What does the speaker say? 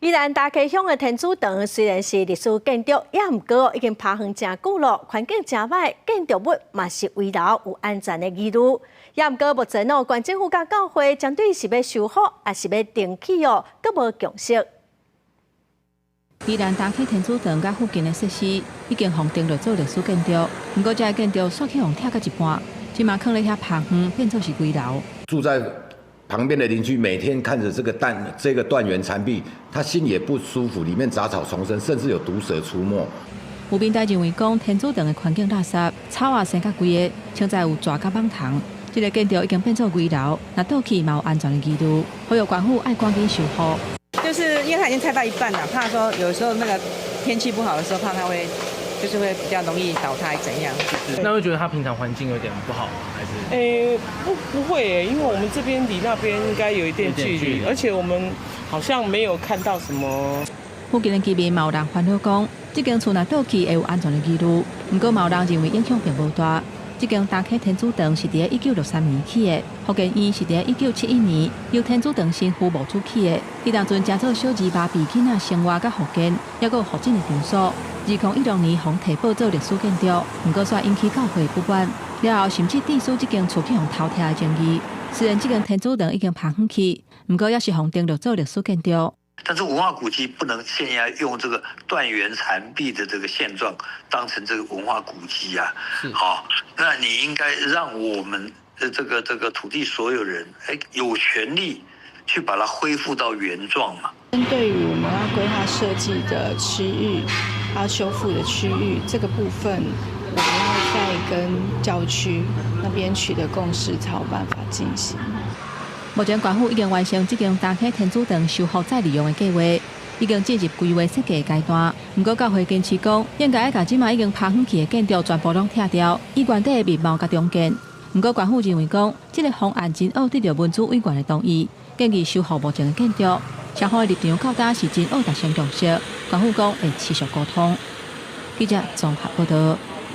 宜兰大溪乡的天主堂虽然是历史建筑，也毋过已经爬远真久了，环境真歹，建筑物嘛是危老有安全的疑虑。也毋过目前县政府甲教会针对是要修复，还是要重启阁无共识。宜兰大溪天主堂甲附近的设施已经封定落做历史建筑，不过这个建筑煞去互拆到一半，即嘛放咧遐爬远，变作是危老。住在旁边的邻居每天看着这个断垣残壁，他心也不舒服，里面杂草丛生，甚至有毒蛇出没。有民代认为讲，天主堂的环境垃圾，草啊生甲规个，现在有蛇甲蠓虫。这个建筑已经变作危楼，那倒去嘛有安全的疑虑，呼吁官府爱赶紧修复。就是因为它已经拆到一半了，怕说有时候那个天气不好的时候，怕它会比较容易倒塌怎样。那会觉得它平常环境有点不好吗？还是？不会因为我们这边离那边应该有一定距离，而且我们好像没有看到什么。附近的居民嘛有人烦恼讲，这间厝若倒去会有安全的疑虑，不过嘛有人认为影响并无大。这间大溪天主堂是伫1963年起的，福建院是伫1971年由天主堂神父募出起的。伊当阵正做小儿麻痹囡仔生活甲复健，还有复诊的场所。2016年互提报做历史建筑，不过却引起教会不满，了后甚至提出这间厝去互偷拆的争议。虽然这间天主堂已经爬远去，不过也是互定落做历史建筑。但是文化古迹不能现在用这个断垣残壁的这个现状当成这个文化古迹啊，好，那你应该让我们的这个土地所有人，有权利去把它恢复到原状嘛。针对于我们要规划设计的区域，还有修复的区域这个部分，我们要再跟教区那边取得共识，才有办法进行。目前，官府已经完成这间大溪天主堂修复再利用的计划，已经进入规划设计阶段。不过，教会坚持讲，应该把即马已经爬远去的建筑全部拢拆掉，以原底的面貌甲重建。不过，官府认为讲，这个方案真好得到民主委员的同意，建议修复目前的建筑。双方的立场到底是真好达成共识，官府讲会持续沟通。记者综合报道。